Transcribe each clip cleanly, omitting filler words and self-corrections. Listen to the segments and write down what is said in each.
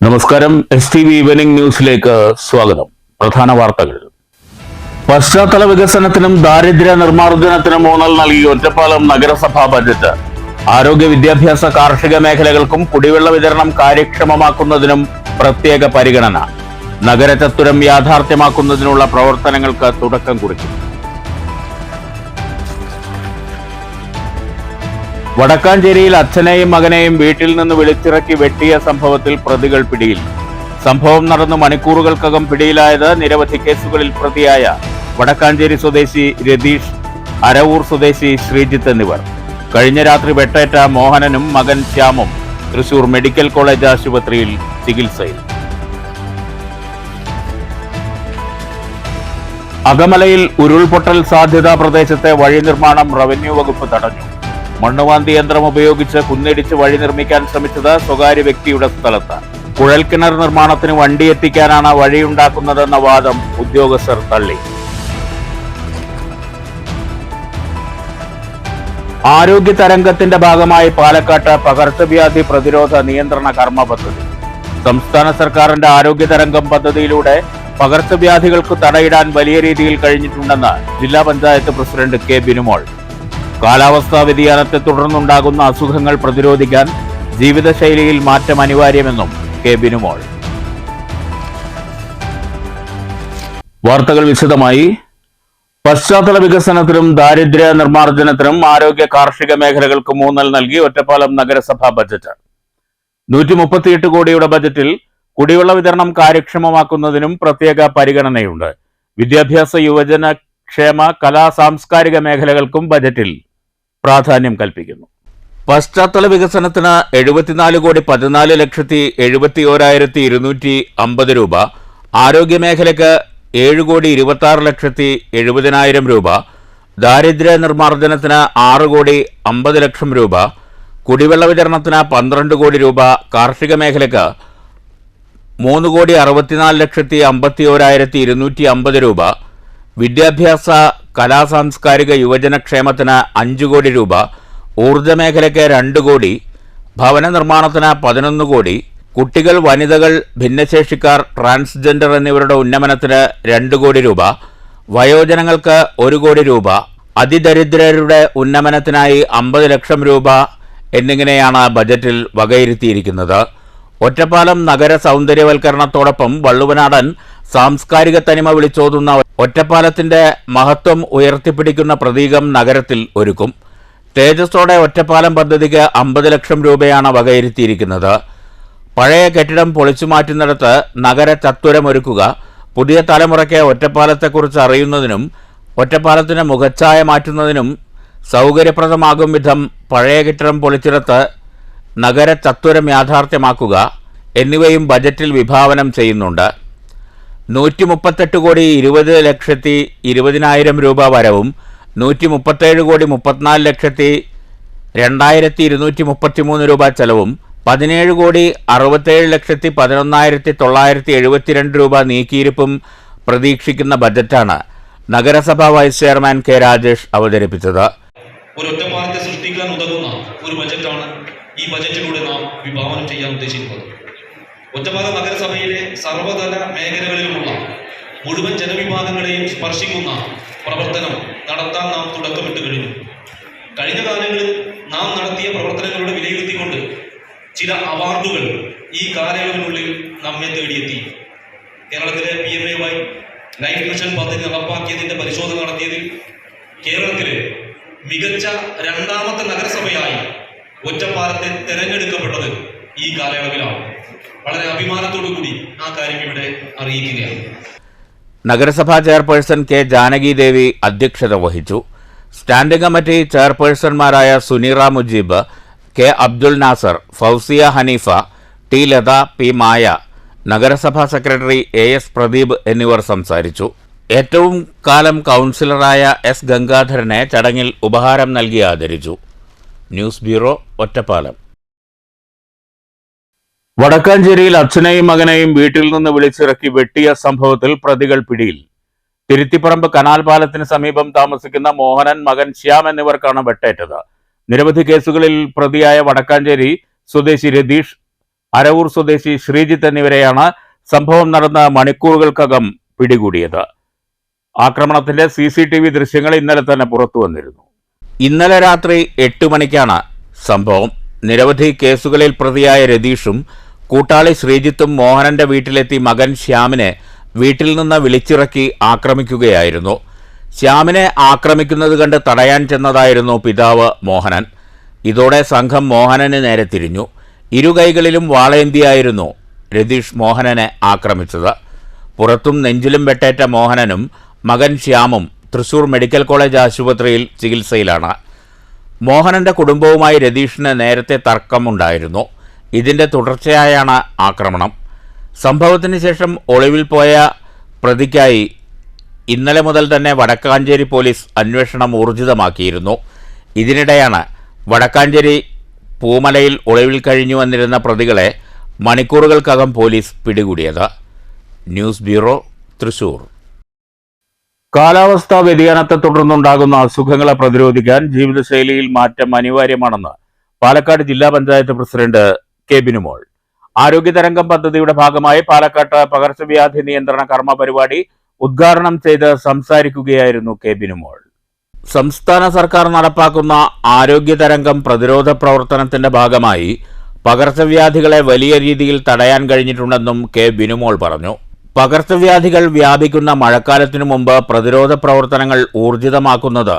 നമസ്കാരം. STV evening ന്യൂസിലേക്ക് സ്വാഗതം. പ്രധാന വാർത്തകൾ. പശ്ചാത്തല വികസനത്തിനും ദാരിദ്ര്യ നിർമ്മാർജ്ജനത്തിനും ഊന്നൽ നൽകി ഒറ്റപ്പാലം നഗരസഭാ ബജറ്റ്. ആരോഗ്യ, വിദ്യാഭ്യാസ, കാർഷിക മേഖലകൾക്കും കുടിവെള്ള വിതരണം കാര്യക്ഷമമാക്കുന്നതിനും പ്രത്യേക പരിഗണന. നഗരചത്വരം യാഥാർത്ഥ്യമാക്കുന്നതിനുള്ള പ്രവർത്തനങ്ങൾക്ക് തുടക്കം കുറിക്കും. വടക്കാഞ്ചേരിയിൽ അച്ഛനെയും മകനെയും വീട്ടിൽ നിന്ന് വിളിച്ചിറക്കി വെട്ടിയ സംഭവത്തിൽ പ്രതികൾ പിടിയിൽ. സംഭവം നടന്ന് മണിക്കൂറുകൾക്കകം പിടിയിലായത് നിരവധി കേസുകളിൽ പ്രതിയായ വടക്കാഞ്ചേരി സ്വദേശി രതീഷ്, അരവൂർ സ്വദേശി ശ്രീജിത്ത് എന്നിവർ. കഴിഞ്ഞ രാത്രി വെട്ടേറ്റ മോഹനനും മകൻ ശ്യാമും തൃശൂർ മെഡിക്കൽ കോളേജ് ആശുപത്രിയിൽ ചികിത്സയിൽ. അകമലയിൽ ഉരുൾപൊട്ടൽ സാധ്യതാ പ്രദേശത്തെ വഴി നിർമ്മാണം റവന്യൂ വകുപ്പ് തടഞ്ഞു. മണ്ണുവാന്തി യന്ത്രം ഉപയോഗിച്ച് കുന്നിടിച്ച് വഴി നിർമ്മിക്കാൻ ശ്രമിച്ചത് സ്വകാര്യ വ്യക്തിയുടെ സ്ഥലത്ത്. കുഴൽക്കിണർ നിർമ്മാണത്തിന് വണ്ടി എത്തിക്കാനാണ് വഴിയുണ്ടാക്കുന്നതെന്ന വാദം ഉദ്യോഗസ്ഥർ തള്ളി. ആരോഗ്യ തരംഗത്തിന്റെ ഭാഗമായി പാലക്കാട്ട് പകർച്ചവ്യാധി പ്രതിരോധ നിയന്ത്രണ കർമ്മ പദ്ധതി. സംസ്ഥാന സർക്കാരിന്റെ ആരോഗ്യ തരംഗം പദ്ധതിയിലൂടെ പകർച്ചവ്യാധികൾക്ക് തടയിടാൻ വലിയ രീതിയിൽ കഴിഞ്ഞിട്ടുണ്ടെന്ന് ജില്ലാ പഞ്ചായത്ത് പ്രസിഡന്റ് കെ ബിനുമോൾ. കാലാവസ്ഥാ വ്യതിയാനത്തെ തുടർന്നുണ്ടാകുന്ന അസുഖങ്ങൾ പ്രതിരോധിക്കാൻ ജീവിതശൈലിയിൽ മാറ്റം അനിവാര്യമെന്നും കെ ബിനുമോൾ. വാർത്തകൾ വിശദമായി. പശ്ചാത്തല വികസനത്തിനും ദാരിദ്ര്യ നിർമ്മാർജ്ജനത്തിനും ആരോഗ്യ, കാർഷിക മേഖലകൾക്കും ഊന്നൽ നൽകി ഒറ്റപ്പാലം നഗരസഭാ ബജറ്റ്. 138 കോടിയുടെ ബജറ്റിൽ കുടിവെള്ള വിതരണം കാര്യക്ഷമമാക്കുന്നതിനും പ്രത്യേക പരിഗണനയുണ്ട്. വിദ്യാഭ്യാസ, യുവജന ക്ഷേമ, കലാ, സാംസ്കാരിക മേഖലകൾക്കും ബജറ്റിൽ പ്രാധാന്യം കൽപ്പിക്കുന്നു. പശ്ചാത്തല വികസനത്തിന് 74,14,71,250 രൂപ, ആരോഗ്യ മേഖലയ്ക്ക് 7,26,70,000 രൂപ, ദാരിദ്ര്യ നിർമ്മാർജ്ജനത്തിന് 6,50,00,000 രൂപ, കുടിവെള്ള വിതരണത്തിന് 12 കോടി രൂപ, കാർഷിക മേഖലയ്ക്ക് 3,64,51,250 രൂപ, വിദ്യാഭ്യാസ, കലാ, സാംസ്കാരിക, യുവജന ക്ഷേമത്തിന് 5 കോടി രൂപ, ഊർജ്ജ മേഖലയ്ക്ക് 2 കോടി, ഭവന നിർമ്മാണത്തിന് 11 കോടി, കുട്ടികൾ, വനിതകൾ, ഭിന്നശേഷിക്കാർ, ട്രാൻസ്ജെൻഡർ എന്നിവരുടെ ഉന്നമനത്തിന് 2 കോടി രൂപ, വയോജനങ്ങൾക്ക് 1 കോടി രൂപ, അതിദരിദ്രരുടെ ഉന്നമനത്തിനായി 50 ലക്ഷം രൂപ എന്നിങ്ങനെയാണ് ബജറ്റിൽ വകയിരുത്തിയിരിക്കുന്നത്. ഒറ്റപ്പാലം നഗര സൗന്ദര്യവൽക്കരണത്തോടൊപ്പം വള്ളുവനാടൻ സാംസ്കാരിക തനിമ വിളിച്ചോതുന്ന ഒറ്റപ്പാലത്തിന്റെ മഹത്വം ഉയർത്തിപ്പിടിക്കുന്ന പ്രതീകം നഗരത്തിൽ ഒരുക്കും. തേജസ്സോടെ ഒറ്റപ്പാലം പദ്ധതിക്ക് 50 ലക്ഷം രൂപയാണ് വകയിരുത്തിയിരിക്കുന്നത്. പഴയ കെട്ടിടം പൊളിച്ചു മാറ്റുന്നിടത്ത് നഗര ചത്വരമൊരുക്കുക, പുതിയ തലമുറയ്ക്ക് ഒറ്റപ്പാലത്തെക്കുറിച്ച് അറിയുന്നതിനും ഒറ്റപ്പാലത്തിന് മുഖച്ഛായ മാറ്റുന്നതിനും സൗകര്യപ്രദമാകും വിധം പഴയ കെട്ടിടം പൊളിച്ചിടത്ത് നഗര ചത്വരം യാഥാർത്ഥ്യമാക്കുക എന്നിവയും ബജറ്റിൽ വിഭാവനം ചെയ്യുന്നുണ്ട്. 138,20,20,000 രൂപ വരവും 137,34,02,233 രൂപ ചെലവും 17,67,11,972 രൂപ നീക്കിയിരിപ്പും പ്രതീക്ഷിക്കുന്ന ബജറ്റാണ് നഗരസഭാ വൈസ് ചെയർമാൻ കെ രാജേഷ് അവതരിപ്പിച്ചത്. ഒരു ഒറ്റപ്പാലത്തെ സൃഷ്ടിക്കാൻ ഉതകുന്ന ഒരു ബജറ്റാണ് ഈ ബജറ്റിലൂടെ നാം വിഭാവനം ചെയ്യാൻ ഉദ്ദേശിക്കുന്നത്. ഒറ്റപ്പാലം നഗരസഭയിലെ സർവ്വതല മേഖലകളിലുമുള്ള മുഴുവൻ ജനവിഭാഗങ്ങളെയും സ്പർശിക്കുന്ന പ്രവർത്തനം നടത്താൻ നാം തുടക്കമിട്ട് കഴിഞ്ഞു. കഴിഞ്ഞ കാലങ്ങളിൽ നാം നടത്തിയ പ്രവർത്തനങ്ങളുടെ വിലയിരുത്തിക്കൊണ്ട് ചില അവാർഡുകൾ ഈ കാലയളവിനുള്ളിൽ നമ്മെ തേടിയെത്തി. കേരളത്തിലെ PMAY ലൈഫ് മിഷൻ പദ്ധതി നടപ്പാക്കിയതിൻ്റെ പരിശോധന നടത്തിയതിൽ കേരളത്തിലെ മികച്ച 2ാമത്തെ നഗരസഭയായി ഒറ്റപ്പാലത്തെ തെരഞ്ഞെടുക്കപ്പെട്ടത് ഈ കാലയളവിലാണ്. വളരെ അഭിമാനത്തോടു കൂടി ആ കാര്യം ഇവിടെ അറിയിക്കുകയാണ്. നഗരസഭാ ചെയർപേഴ്സൺ കെ ജാനകി ദേവി അധ്യക്ഷത വഹിച്ചു. സ്റ്റാൻഡിംഗ് കമ്മിറ്റി ചെയർപേഴ്സൺമാരായ Suneera Mujeeb, K Abdul Nasar, Fousiya Haneefa, T Latha, P Maya, നഗരസഭാ സെക്രട്ടറി AS പ്രദീപ് എന്നിവർ സംസാരിച്ചു. ഏറ്റവും കാലം കൗൺസിലറായ S ഗംഗാധരനെ ചടങ്ങിൽ ഉപഹാരം നൽകി ആദരിച്ചു. News bureau, Ottapalam. വടക്കാഞ്ചേരിയിൽ അച്ഛനെയും മകനെയും വീട്ടിൽ നിന്ന് വിളിച്ചിറക്കി വെട്ടിയ സംഭവത്തിൽ പ്രതികൾ പിടിയിൽ. തിരുത്തിപ്പറമ്പ് കനാൽ പാലത്തിന് സമീപം താമസിക്കുന്ന മോഹനൻ, മകൻ ശ്യാം എന്നിവർക്കാണ് വെട്ടേറ്റത്. നിരവധി കേസുകളിൽ പ്രതിയായ വടക്കാഞ്ചേരി സ്വദേശി രതീഷ്, അരവൂർ സ്വദേശി ശ്രീജിത്ത് എന്നിവരെയാണ് സംഭവം നടന്ന മണിക്കൂറുകൾക്കകം പിടികൂടിയത്. ആക്രമണത്തിന്റെ CCTV ദൃശ്യങ്ങൾ ഇന്നലെ തന്നെ പുറത്തു വന്നിരുന്നു. ഇന്നലെ രാത്രി 8 മണിക്കാണ് സംഭവം. നിരവധി കേസുകളിൽ പ്രതിയായ രതീഷും കൂട്ടാളി ശ്രീജിത്തും മോഹനന്റെ വീട്ടിലെത്തി മകൻ ശ്യാമിനെ വീട്ടിൽ നിന്ന് വിളിച്ചിറക്കി ആക്രമിക്കുകയായിരുന്നു. ശ്യാമിനെ ആക്രമിക്കുന്നത് കണ്ട് തടയാൻ ചെന്നതായിരുന്നു പിതാവ് മോഹനൻ. ഇതോടെ സംഘം മോഹനന് നേരെ തിരിഞ്ഞു. ഇരുകൈകളിലും വാളേന്തിയായിരുന്നു രതീഷ് മോഹനനെ ആക്രമിച്ചത്. പുറത്തും നെഞ്ചിലും വെട്ടേറ്റ മോഹനനും മകൻ ശ്യാമും തൃശൂർ മെഡിക്കൽ കോളേജ് ആശുപത്രിയിൽ ചികിത്സയിലാണ്. മോഹനന്റെ കുടുംബവുമായി രതീഷിന് നേരത്തെ തർക്കമുണ്ടായിരുന്നു. ഇതിന്റെ തുടർച്ചയായാണ് ആക്രമണം. സംഭവത്തിന് ശേഷം ഒളിവിൽ പോയ പ്രതിക്കായി ഇന്നലെ മുതൽ തന്നെ വടക്കാഞ്ചേരി പോലീസ് അന്വേഷണം ഊർജിതമാക്കിയിരുന്നു. ഇതിനിടെയാണ് വടക്കാഞ്ചേരി പൂമലയിൽ ഒളിവിൽ കഴിഞ്ഞു വന്നിരുന്ന പ്രതികളെ മണിക്കൂറുകൾക്കകം പോലീസ് പിടികൂടിയത്. News bureau, Thrissur. കാലാവസ്ഥാ വ്യതിയാനത്തെ തുടർന്നുണ്ടാകുന്ന അസുഖങ്ങളെ പ്രതിരോധിക്കാൻ ജീവിതശൈലിയിൽ മാറ്റം അനിവാര്യമാണെന്ന് പാലക്കാട് ജില്ലാ പഞ്ചായത്ത് പ്രസിഡന്റ് കെ ബിനുമോൾ. ആരോഗ്യതരംഗം പദ്ധതിയുടെ ഭാഗമായി പാലക്കാട്ട് പകർച്ചവ്യാധി നിയന്ത്രണ കർമ്മ പരിപാടി ഉദ്ഘാടനം ചെയ്ത് സംസാരിക്കുകയായിരുന്നു കെ ബിനുമോൾ. സംസ്ഥാന സർക്കാർ നടപ്പാക്കുന്ന ആരോഗ്യതരംഗം പ്രതിരോധ പ്രവർത്തനത്തിന്റെ ഭാഗമായി പകർച്ചവ്യാധികളെ വലിയ രീതിയിൽ തടയാൻ കഴിഞ്ഞിട്ടുണ്ടെന്നും കെ ബിനുമോൾ പറഞ്ഞു. പകർച്ചവ്യാധികൾ വ്യാപിക്കുന്ന മഴക്കാലത്തിനു മുമ്പ് പ്രതിരോധ പ്രവർത്തനങ്ങൾ ഊർജിതമാക്കുന്നത്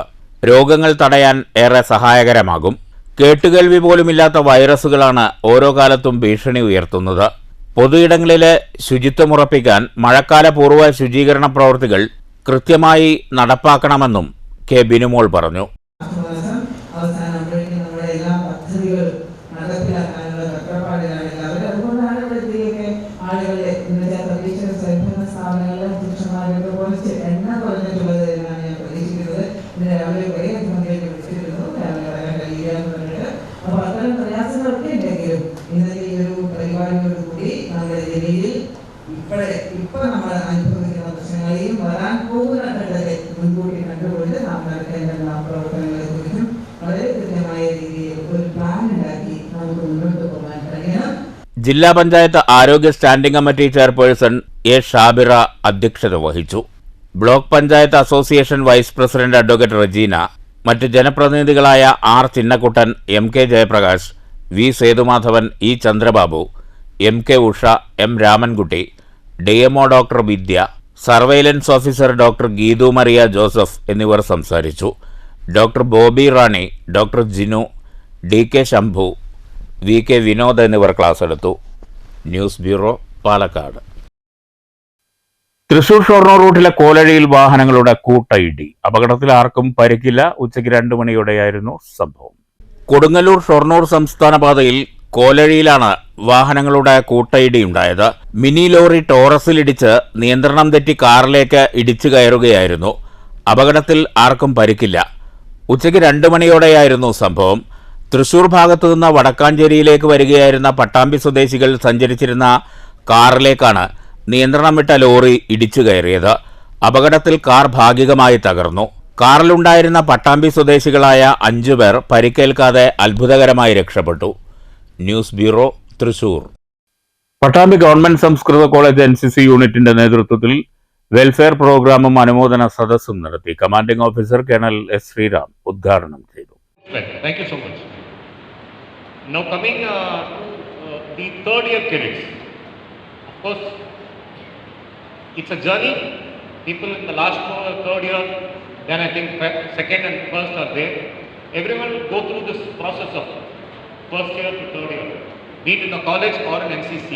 രോഗങ്ങൾ തടയാൻ ഏറെ സഹായകരമാകും. കേട്ടുകേൾവി പോലുമില്ലാത്ത വൈറസുകളാണ് ഓരോ കാലത്തും ഭീഷണി ഉയർത്തുന്നത്. പൊതുയിടങ്ങളിലെ ശുചിത്വമുറപ്പിക്കാൻ മഴക്കാല പൂർവ്വ ശുചീകരണ പ്രവൃത്തികൾ കൃത്യമായി നടപ്പാക്കണമെന്നും കെ ബിനുമോൾ പറഞ്ഞു. ഇപ്പൊ നമ്മൾ അനുഭവിക്കുന്ന പ്രശ്നങ്ങളെയും വരാൻ പോകുന്ന ഘട്ടത്തെ മുൻകൂട്ടി കണ്ടുകൊണ്ട് നാം നടത്തേണ്ട പ്രവർത്തനങ്ങളെ കുറിച്ചും വളരെ കൃത്യമായ രീതിയിൽ ഒരു പ്ലാൻ ഉണ്ടാക്കി നമുക്ക് മുന്നോട്ട് പോകാൻ കഴിയണം. ജില്ലാ പഞ്ചായത്ത് ആരോഗ്യ standing committee chairperson A Shabira അധ്യക്ഷത വഹിച്ചു. Block panchayat association vice president advocate Rejeena, മറ്റ് ജനപ്രതിനിധികളായ R Chinnakuttan, MK Jayaprakash, V Sethumadhavan, E Chandrababu, MK Usha, M Ramankutty, DMO doctor Vidya, surveillance officer doctor Geethu Maria Joseph എന്നിവർ സംസാരിച്ചു. Doctor Bobby Rani, doctor Jinu, DK Shambhu, VK Vinod എന്നിവർ ക്ലാസ് എടുത്തു. News bureau, Palakkad. തൃശൂർ ഷൊർണൂർ റൂട്ടിലെ കോലഴിയിൽ വാഹനങ്ങളുടെ കൂട്ടയിടി. അപകടത്തിൽ ആർക്കും പരിക്കില്ല. ഉച്ചയ്ക്ക് 2 മണിയോടെയായിരുന്നു സംഭവം. കൊടുങ്ങല്ലൂർ ഷൊർണൂർ സംസ്ഥാന പാതയിൽ കോലഴിയിലാണ് വാഹനങ്ങളുടെ കൂട്ടയിടിയുണ്ടായത്. മിനി ലോറി ടോറസിലിടിച്ച് നിയന്ത്രണം തെറ്റി കാറിലേക്ക് ഇടിച്ചു കയറുകയായിരുന്നു. അപകടത്തിൽ ആർക്കും പരിക്കില്ല. ഉച്ചയ്ക്ക് 2 മണിയോടെയായിരുന്നു സംഭവം. തൃശൂർ ഭാഗത്തു നിന്ന് വടക്കാഞ്ചേരിയിലേക്ക് വരികയായിരുന്ന പട്ടാമ്പി സ്വദേശികൾ സഞ്ചരിച്ചിരുന്ന കാറിലേക്കാണ് നിയന്ത്രണം വിട്ട ലോറി ഇടിച്ചു കയറിയത്. അപകടത്തിൽ കാർ ഭാഗികമായി തകർന്നു. കാറിലുണ്ടായിരുന്ന പട്ടാമ്പി സ്വദേശികളായ 5 പേർ പരിക്കേൽക്കാതെ അത്ഭുതകരമായി രക്ഷപ്പെട്ടു. News bureau, Thrissur. Pattambi government സംസ്കൃത കോളേജ് NCC യൂണിറ്റിന്റെ നേതൃത്വത്തിൽ വെൽഫെയർ പ്രോഗ്രാമും അനുമോദന സദസ്സും നടത്തി. Commanding officer colonel S. Sriram ഉദ്ഘാടനം ചെയ്തു. Thank you so much. Now coming to the third year cadets. Of course, it's a journey. People in the last third year, then I think second and first are there. Everyone will go through this process of first year to third year, be it in the college or in NCC.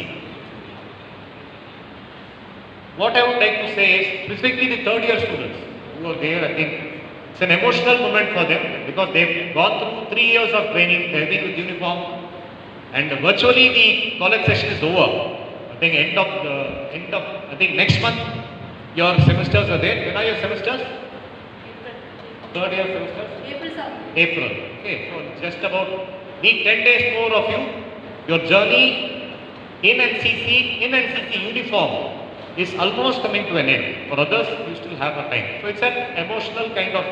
What I would like to say is, specifically the third year students who are there, I think it's an emotional moment for them because they've gone through 3 years of training, they've been with uniform, and virtually the college session is over. I think end of I think next month your semesters are there. When are your semesters? Third year semesters? April. Okay, so just about need 10 days more of you. Your journey in NCC uniform is almost coming to an end. For others, you still have a time. So it's an emotional kind of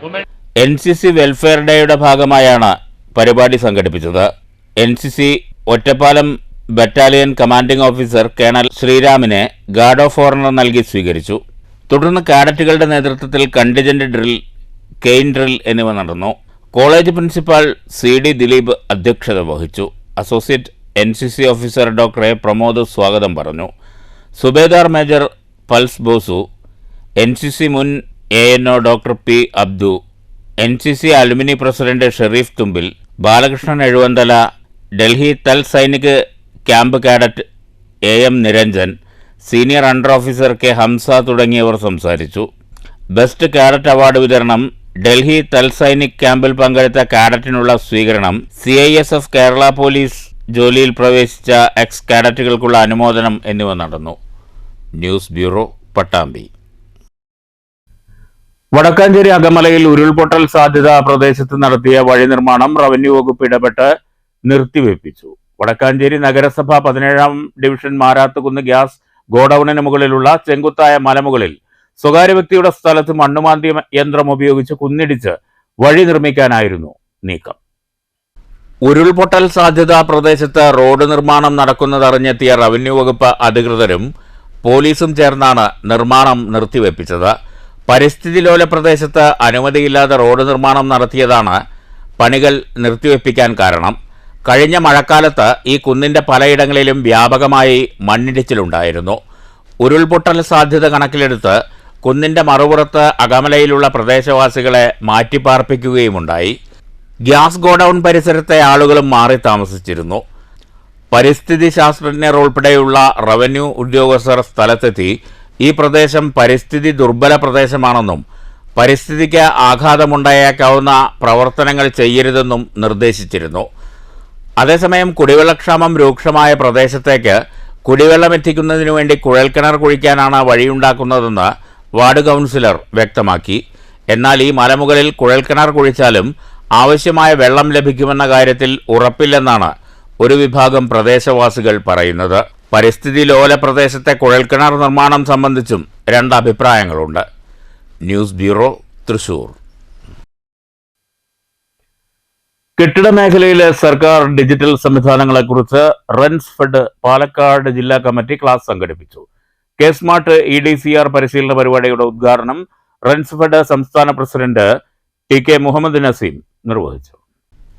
moment. NCC welfare ഡേയുടെ ഭാഗമായാണ് പരിപാടി സംഘടിപ്പിച്ചത്. NCC Ottapalam battalion commanding officer colonel ശ്രീരാമിനെ guard of honour നൽകി സ്വീകരിച്ചു. തുടർന്ന് കാഡറ്റുകളുടെ നേതൃത്വത്തിൽ contingent drill, cane drill എന്നിവ നടന്നു. കോളേജ് പ്രിൻസിപ്പാൾ CD ദിലീപ് അധ്യക്ഷത വഹിച്ചു. Associate NCC officer doctor A Pramod സ്വാഗതം പറഞ്ഞു. സുബേദാർ മേജർ പൾസ് ബോസു, NCC മുൻ ANO doctor P Abdu, NCC alumni president Sherif Thumbil, Balakrishnan Ezhuvanthala, Delhi Thal Sainik camp cadet AM Niranjan, senior under officer K Hamsa തുടങ്ങിയവർ സംസാരിച്ചു. ബെസ്റ്റ് കാഡറ്റ് അവാർഡ് വിതരണം, ഡൽഹി തൽ സൈനിക് ക്യാമ്പിൽ പങ്കെടുത്ത കാഡറ്റിനുള്ള സ്വീകരണം, CISF കേരള പോലീസ് ജോലിയിൽ പ്രവേശിച്ച എക്സ് കാഡറ്റുകൾക്കുള്ള അനുമോദനം എന്നിവ നടന്നു. News bureau, Pattambi. വടക്കാഞ്ചേരി അകമലയിൽ ഉരുൾപൊട്ടൽ സാധ്യത പ്രദേശത്ത് നടത്തിയ വഴി നിർമ്മാണം റവന്യൂ വകുപ്പ് ഇടപെട്ട് നിർത്തിവെപ്പിച്ചു. വടക്കാഞ്ചേരി നഗരസഭ 17-ാം ഡിവിഷൻ മാരാത്തുകുന്ന് ഗ്യാസ് ഗോഡൌണിന് മുകളിലുള്ള ചെങ്കുത്തായ മലമുകളിൽ സ്വകാര്യ വ്യക്തിയുടെ സ്ഥലത്ത് മണ്ണുമാന്തി യന്ത്രം ഉപയോഗിച്ച് കുന്നിടിച്ച് വഴി നിർമ്മിക്കാനായിരുന്നു നീക്കം. ഉരുൾപൊട്ടൽ സാധ്യതാ പ്രദേശത്ത് റോഡ് നിർമ്മാണം നടക്കുന്നതറിഞ്ഞെത്തിയ റവന്യൂ വകുപ്പ് അധികൃതരും പോലീസും ചേർന്നാണ് നിർമ്മാണം നിർത്തിവെപ്പിച്ചത്. പരിസ്ഥിതി ലോല പ്രദേശത്ത് അനുമതിയില്ലാതെ റോഡ് നിർമ്മാണം നടത്തിയതാണ് പണികൾ നിർത്തിവെപ്പിക്കാൻ കാരണം. കഴിഞ്ഞ മഴക്കാലത്ത് ഈ കുന്നിൻ്റെ പലയിടങ്ങളിലും വ്യാപകമായി മണ്ണിടിച്ചിലുണ്ടായിരുന്നു. ഉരുൾപൊട്ടൽ സാധ്യത കണക്കിലെടുത്ത് കുന്നിൻ്റെ മറുപുറത്ത് അകമലയിലുള്ള പ്രദേശവാസികളെ മാറ്റിപ്പാർപ്പിക്കുകയുമുണ്ടായി. ഗ്യാസ് ഗോഡൌൺ പരിസരത്തെ ആളുകളും മാറി താമസിച്ചിരുന്നു. പരിസ്ഥിതി ശാസ്ത്രജ്ഞർ ഉൾപ്പെടെയുള്ള റവന്യൂ ഉദ്യോഗസ്ഥർ സ്ഥലത്തെത്തി ഈ പ്രദേശം പരിസ്ഥിതി ദുർബല പ്രദേശമാണെന്നും പരിസ്ഥിതിക്ക് ആഘാതമുണ്ടായേക്കാവുന്ന പ്രവർത്തനങ്ങൾ ചെയ്യരുതെന്നും നിർദ്ദേശിച്ചിരുന്നു. അതേസമയം കുടിവെള്ളക്ഷാമം രൂക്ഷമായ പ്രദേശത്തേക്ക് കുടിവെള്ളം എത്തിക്കുന്നതിനു വേണ്ടി കുഴൽക്കിണർ കുഴിക്കാനാണ് വഴിയുണ്ടാക്കുന്നതെന്ന് വാർഡ് കൗൺസിലർ വ്യക്തമാക്കി. എന്നാൽ ഈ മലമുകളിൽ കുഴൽക്കിണർ കുഴിച്ചാലും ആവശ്യമായ വെള്ളം ലഭിക്കുമെന്ന കാര്യത്തിൽ ഉറപ്പില്ലെന്നാണ് ഒരു വിഭാഗം പ്രദേശവാസികൾ പറയുന്നത്. പരിസ്ഥിതി ലോല പ്രദേശത്തെ കുഴൽക്കിണർ നിർമ്മാണം സംബന്ധിച്ചും രണ്ട് അഭിപ്രായങ്ങളുണ്ട്. News bureau, Thrissur. കെട്ടിട മേഖലയിലെ സർക്കാർ ഡിജിറ്റൽ സംവിധാനങ്ങളെക്കുറിച്ച് റെൻസ് ഫെഡ് പാലക്കാട് ജില്ലാ കമ്മിറ്റി ക്ലാസ് സംഘടിപ്പിച്ചു. കെ സ്മാർട്ട് EDCR പരിശീലന പരിപാടിയുടെ ഉദ്ഘാടനം റെൻസ് ഫെഡ് സംസ്ഥാന പ്രസിഡന്റ് TK മുഹമ്മദ് നസീം നിർവഹിച്ചു.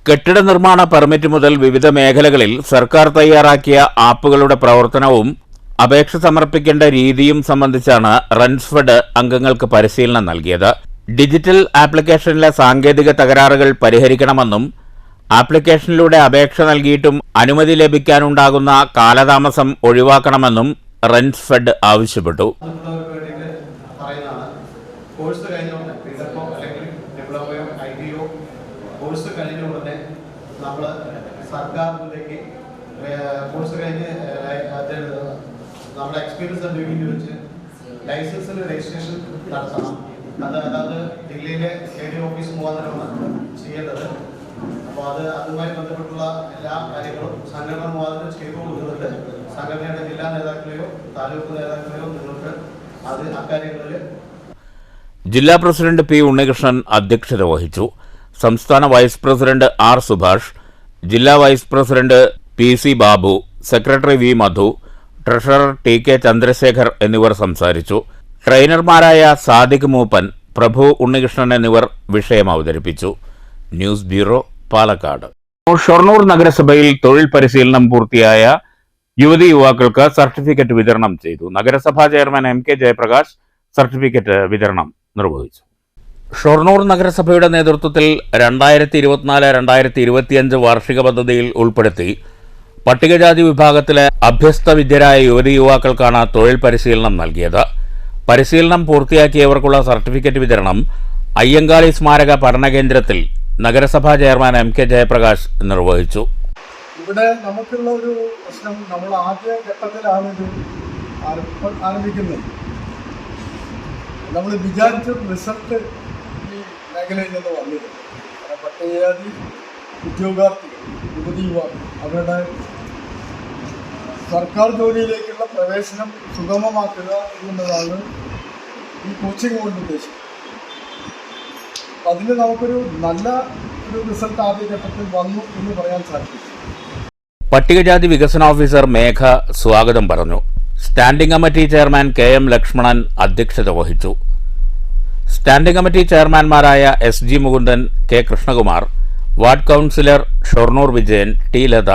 കെട്ടിട നിർമ്മാണ പെർമിറ്റ് മുതൽ വിവിധ മേഖലകളിൽ സർക്കാർ തയ്യാറാക്കിയ ആപ്പുകളുടെ പ്രവർത്തനവും അപേക്ഷ സമർപ്പിക്കേണ്ട രീതിയും സംബന്ധിച്ചാണ് റെൻസ് ഫെഡ് അംഗങ്ങൾക്ക് പരിശീലനം നൽകിയത്. ഡിജിറ്റൽ ആപ്ലിക്കേഷനിലെ സാങ്കേതിക തകരാറുകൾ പരിഹരിക്കണമെന്നും ആപ്ലിക്കേഷനിലൂടെ അപേക്ഷ നൽകിയിട്ടും അനുമതി ലഭിക്കാനുണ്ടാകുന്ന കാലതാമസം ഒഴിവാക്കണമെന്നും റെൻസ് ഫെഡ് ആവശ്യപ്പെട്ടു. കോഴ്സ് കഴിഞ്ഞ ഉടനെ ബിടെക്കോ അല്ലെങ്കിൽ ഡിപ്ലോമയോ ITയോ കോഴ്സ് കഴിഞ്ഞ ഉടനെ നമ്മൾ സർക്കാരിലേക്ക് കോഴ്സ് കഴിഞ്ഞ് നമ്മുടെ എക്സ്പീരിയൻസ് സർട്ടിഫിക്കറ്റ് വെച്ച് ലൈസൻസിൽ രജിസ്ട്രേഷൻ നടത്തണം. അതായത് ജില്ലയിലെ AD ഓഫീസ് മുഖാന്തരമാണ് ചെയ്യേണ്ടത്. അപ്പോൾ അതുമായി ബന്ധപ്പെട്ടുള്ള എല്ലാ കാര്യങ്ങളും സംഘടന മുഖാന്തരം ചെയ്തു കൊടുക്കുന്നുണ്ട്. സംഘടനയുടെ ജില്ലാ നേതാക്കളെയോ താലൂക്ക് നേതാക്കളെയോ നിങ്ങൾക്ക് അക്കാര്യങ്ങളിൽ ജില്ലാ പ്രസിഡന്റ് P ഉണ്ണികൃഷ്ണൻ അധ്യക്ഷത വഹിച്ചു. സംസ്ഥാന വൈസ് പ്രസിഡന്റ് R സുഭാഷ്, ജില്ലാ vice president PC Babu, secretary V Madhu, treasurer TK Chandrashekhar എന്നിവർ സംസാരിച്ചു. ട്രെയിനർമാരായ സാദിഖ് മൂപ്പൻ, പ്രഭു ഉണ്ണികൃഷ്ണൻ എന്നിവർ വിഷയം അവതരിപ്പിച്ചു. News bureau, Palakkad. ഷൊർണൂർ നഗരസഭയിൽ തൊഴിൽ പരിശീലനം പൂർത്തിയായ യുവതി യുവാക്കൾക്ക് സർട്ടിഫിക്കറ്റ് വിതരണം ചെയ്തു. നഗരസഭാ ചെയർമാൻ MK ജയപ്രകാശ് സർട്ടിഫിക്കറ്റ് വിതരണം നിർവഹിച്ചു. ഷൊർണൂർ നഗരസഭയുടെ നേതൃത്വത്തിൽ 2024-2025 വാർഷിക പദ്ധതിയിൽ ഉൾപ്പെടുത്തി പട്ടികജാതി വിഭാഗത്തിലെ അഭ്യസ്ത വിദ്യരായ യുവതി യുവാക്കൾക്കാണ് തൊഴിൽ പരിശീലനം നൽകിയത്. പരിശീലനം പൂർത്തിയാക്കിയവർക്കുള്ള സർട്ടിഫിക്കറ്റ് വിതരണം അയ്യങ്കാളി സ്മാരക പഠനകേന്ദ്രത്തിൽ നഗരസഭാ ചെയർമാൻ MK ജയപ്രകാശ് നിർവഹിച്ചു. ഇവിടെ നമുക്കുള്ള ഒരു പ്രശ്നം, നമ്മൾ ആദ്യ ഘട്ടത്തിലാണ് ഇത് ആരംഭിക്കുന്നത്. നമ്മൾ വിചാരിച്ച റിസൾട്ട് ഈ മേഖലയിൽ നിന്ന് വന്നില്ല. പട്ടികജാതി ഉദ്യോഗാർത്ഥികൾ, യുവതി യുവാക്കൾ അവരുടെ സർക്കാർ ജോലിയിലേക്കുള്ള പ്രവേശനം സുഗമമാക്കുക എന്നുള്ളതാണ് ഈ കോച്ചിങ് കൊണ്ട് ഉദ്ദേശിക്കുന്നത്. അതിന് നമുക്കൊരു നല്ല ഒരു റിസൾട്ട് ആദ്യഘട്ടത്തിൽ വന്നു എന്ന് പറയാൻ സാധിക്കും. പട്ടികജാതി വികസന ഓഫീസർ മേഘ സ്വാഗതം പറഞ്ഞു. Standing committee chairman K M. Lakshmanan അധ്യക്ഷത വഹിച്ചു. സ്റ്റാൻഡിംഗ് കമ്മിറ്റി ചെയർമാൻമാരായ S G. Mukundan, K. Krishnakumar, ward councillor Shoranur Vijayan, T. Latha,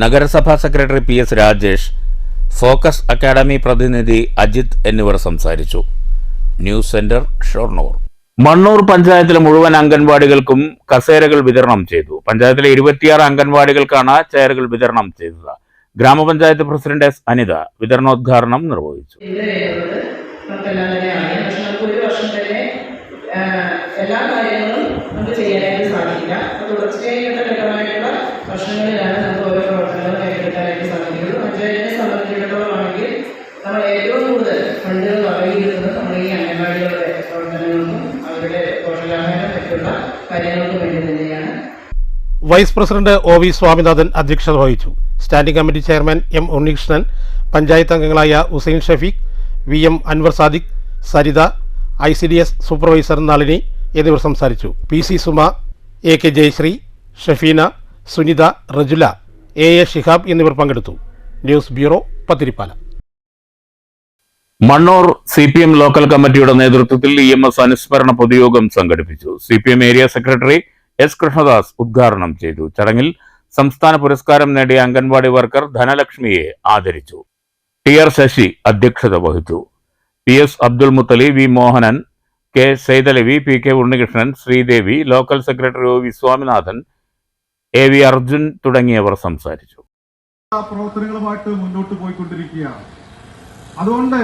നഗരസഭാ secretary P S. Rajesh, focus academy പ്രതിനിധി അജിത് എന്നിവർ സംസാരിച്ചു. News centre, Shoranur. മണ്ണൂർ പഞ്ചായത്തിലെ മുഴുവൻ അംഗൻവാടികൾക്കും കസേരകൾ വിതരണം ചെയ്തു. പഞ്ചായത്തിലെ 26 അംഗൻവാടികൾക്കാണ് ചെയറുകൾ വിതരണം ചെയ്തത്. ഗ്രാമപഞ്ചായത്ത് പ്രസിഡന്റ് എസ്. അനിത വിതരണോദ്ഘാടനം നിർവഹിച്ചു. എല്ലാ കാര്യങ്ങളും നമുക്ക് ചെയ്യാനായിട്ട് സാധിക്കില്ല. തുടർച്ചയായിട്ടുള്ള ഘട്ടമായിട്ടുള്ള വർഷങ്ങളിലാണ് നമുക്ക് ഓരോ പ്രവർത്തനങ്ങളും ഏറ്റെടുക്കാനായിട്ട് സാധിക്കുന്നത്. പഞ്ചായത്തിനെ സംബന്ധിച്ചിടത്തോളമാണെങ്കിൽ നമ്മൾ ഏറ്റവും കൂടുതൽ ഫണ്ടുകൾ വകയിരുത്തുന്നത് നമ്മൾ ഈ അംഗൻവാടികളുടെ പ്രവർത്തനങ്ങൾക്കും അവരുടെ പോഷകാഹാരം മറ്റുള്ള കാര്യങ്ങൾക്കും വേണ്ടി തന്നെയാണ്. Vice president O. സ്വാമിനാഥൻ അധ്യക്ഷത വഹിച്ചു. Standing committee chairman M. Unnikrishnan, panchayat അംഗങ്ങളായ Hussain Shafeeq, V M. Anwar Sadiq, Saritha, ICDS supervisor Nalini എന്നിവർ സംസാരിച്ചു. P C. Suma, A K. Jayasree, Shafeena, Sunitha, Rajula, A A. Shihab എന്നിവർ പങ്കെടുത്തു. News bureau, Pathirippala. Mannur CPM local കമ്മിറ്റിയുടെ നേതൃത്വത്തിൽ EMS അനുസ്മരണ പൊതുയോഗം സംഘടിപ്പിച്ചു. CPM area secretary S. Krishnadas ഉദ്ഘാടനം ചെയ്തു. ചടങ്ങിൽ സംസ്ഥാന പുരസ്കാരം നേടിയ അംഗൻവാടി വർക്കർ ധനലക്ഷ്മിയെ ആദരിച്ചു. ടി.ആർ. ശശി അധ്യക്ഷത വഹിച്ചു. P.S. Abdul Muthali, V. Mohanan, K. Saithalavi, P.K. Unnikrishnan, Sreedevi, local secretary O V. Swaminathan, A.V. Arjun തുടങ്ങിയവർ സംസാരിച്ചു. പ്രവർത്തനങ്ങളുമായിട്ട് മുന്നോട്ട് പോയിക്കൊണ്ടിരിക്കുകയാണ്. അതുകൊണ്ട്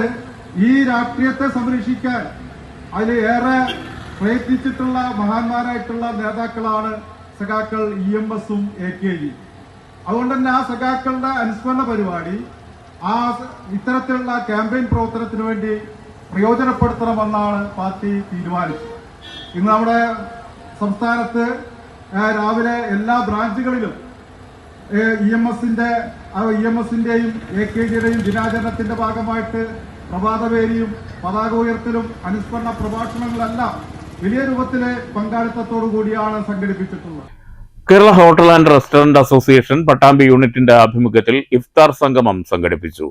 ഈ രാഷ്ട്രീയത്തെ സംരക്ഷിക്കാൻ അതിൽ ഏറെ പ്രയത്നിച്ചിട്ടുള്ള മഹാന്മാരായിട്ടുള്ള നേതാക്കളാണ് സഖാക്കൾ EMS-ഉം AKG. അതുകൊണ്ട് തന്നെ ആ സഖാക്കളുടെ അനുസ്മരണ പരിപാടി ഇത്തരത്തിലുള്ള ക്യാമ്പയിൻ പ്രവർത്തനത്തിന് വേണ്ടി പ്രയോജനപ്പെടുത്തണമെന്നാണ് പാർട്ടി തീരുമാനിച്ചത്. ഇന്ന് നമ്മുടെ സംസ്ഥാനത്ത് രാവിലെ എല്ലാ ബ്രാഞ്ചുകളിലും EMS-ന്റെയും AKG-യുടെയും ദിനാചരണത്തിന്റെ ഭാഗമായിട്ട് പ്രഭാതപേരിയും പതാക ഉയർത്തലും അനുസ്മരണ പ്രഭാഷണങ്ങളെല്ലാം വലിയ രൂപത്തിലെ പങ്കാളിത്തത്തോടു കൂടിയാണ് സംഘടിപ്പിച്ചിട്ടുള്ളത്. Kerala hotel and restaurant association Pattambi യൂണിറ്റിന്റെ ആഭിമുഖ്യത്തിൽ ഇഫ്താർ സംഗമം സംഘടിപ്പിച്ചു.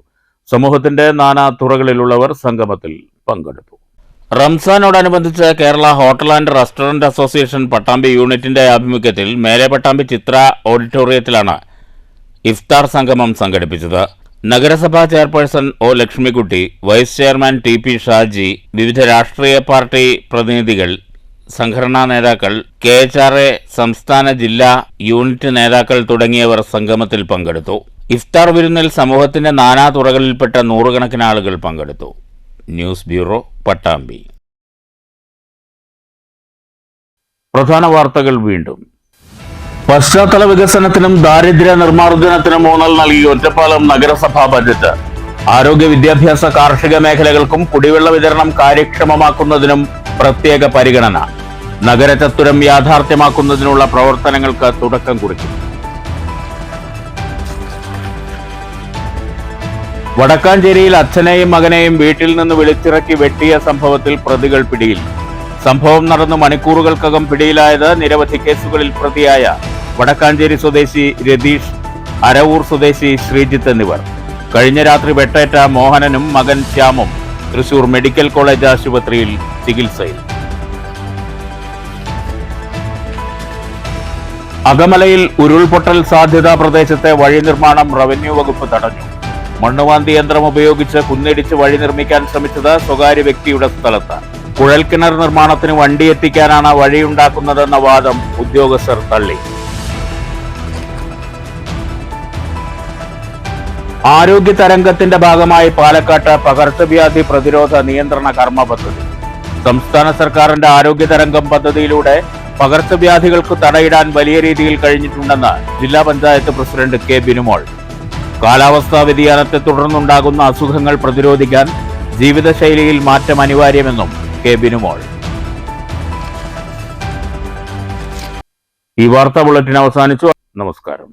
സമൂഹത്തിന്റെ നാനാ തുറകളിലുള്ളവർ സംഗമത്തിൽ പങ്കെടുത്തു. റംസാനോടനുബന്ധിച്ച് Kerala hotel and restaurant association Pattambi യൂണിറ്റിന്റെ ആഭിമുഖ്യത്തിൽ മേലെ പട്ടാമ്പി ചിത്ര ഓഡിറ്റോറിയത്തിലാണ് ഇഫ്താർ സംഗമം സംഘടിപ്പിച്ചത്. നഗരസഭാ chairperson O. Lakshmikutty, vice chairman T.P. Shaji, വിവിധ രാഷ്ട്രീയ പാർട്ടി പ്രതിനിധികൾ, സംഘടനാ നേതാക്കൾ, KHRA സംസ്ഥാന ജില്ലാ യൂണിറ്റ് നേതാക്കൾ തുടങ്ങിയവർ സംഗമത്തിൽ പങ്കെടുത്തു. ഇഫ്താർ വിരുന്നിൽ സമൂഹത്തിന്റെ നാനാ തുറകളിൽപ്പെട്ട നൂറുകണക്കിന് ആളുകൾ പങ്കെടുത്തു. News bureau, Pattambi. പ്രധാന വാർത്തകൾ വീണ്ടും. പശ്ചാത്തല വികസനത്തിനും ദാരിദ്ര്യ നിർമ്മാർജ്ജനത്തിനും ഊന്നൽ നൽകി ഒറ്റപ്പാലം നഗരസഭാ ബജറ്റ്. ആരോഗ്യ, വിദ്യാഭ്യാസ, കാർഷിക മേഖലകൾക്കും കുടിവെള്ള വിതരണം കാര്യക്ഷമമാക്കുന്നതിനും പ്രത്യേക പരിഗണന. നഗരചത്തുരം യാഥാർത്ഥ്യമാക്കുന്നതിനുള്ള പ്രവർത്തനങ്ങൾക്ക് തുടക്കം കുറിക്കും. വടക്കാഞ്ചേരിയിൽ അച്ഛനെയും മകനെയും വീട്ടിൽ നിന്ന് വിളിച്ചിറക്കി വെട്ടിയ സംഭവത്തിൽ പ്രതികൾ പിടിയിൽ. സംഭവം നടന്ന് മണിക്കൂറുകൾക്കകം പിടിയിലായത് നിരവധി കേസുകളിൽ പ്രതിയായ വടക്കാഞ്ചേരി സ്വദേശി രതീഷ്, അരവൂർ സ്വദേശി ശ്രീജിത്ത് എന്നിവർ. കഴിഞ്ഞ രാത്രി വെട്ടേറ്റ മോഹനനും മകൻ ശ്യാമും തൃശൂർ മെഡിക്കൽ കോളേജ് ആശുപത്രിയിൽ ചികിത്സയിൽ. അകമലയിൽ ഉരുൾപൊട്ടൽ സാധ്യതാ പ്രദേശത്തെ വഴി നിർമ്മാണം റവന്യൂ വകുപ്പ് തടഞ്ഞു. മണ്ണുവാന്തി യന്ത്രം ഉപയോഗിച്ച് കുന്നിടിച്ച് വഴി നിർമ്മിക്കാൻ ശ്രമിച്ചത് സ്വകാര്യ വ്യക്തിയുടെ സ്ഥലത്ത്. കുഴൽക്കിണർ നിർമ്മാണത്തിന് വണ്ടി എത്തിക്കാനാണ് വഴിയുണ്ടാക്കുന്നതെന്ന വാദം ഉദ്യോഗസ്ഥർ തള്ളി. ആരോഗ്യ തരംഗത്തിന്റെ ഭാഗമായി പാലക്കാട്ട് പകർച്ചവ്യാധി പ്രതിരോധ നിയന്ത്രണ കർമ്മ പദ്ധതി. സംസ്ഥാന സർക്കാരിന്റെ ആരോഗ്യ തരംഗം പദ്ധതിയിലൂടെ പകർച്ചവ്യാധികൾക്ക് തടയിടാൻ വലിയ രീതിയിൽ കഴിഞ്ഞിട്ടുണ്ടെന്ന് ജില്ലാ പഞ്ചായത്ത് പ്രസിഡന്റ് കെ. ബിനുമോൾ. കാലാവസ്ഥാ വ്യതിയാനത്തെ തുടർന്നുണ്ടാകുന്ന അസുഖങ്ങൾ പ്രതിരോധിക്കാൻ ജീവിതശൈലിയിൽ മാറ്റം അനിവാര്യമെന്നും കെ. ബിനുമോൾ. ഈ വാർത്താ ബുള്ളറ്റിൻ അവസാനിച്ചു. നമസ്കാരം.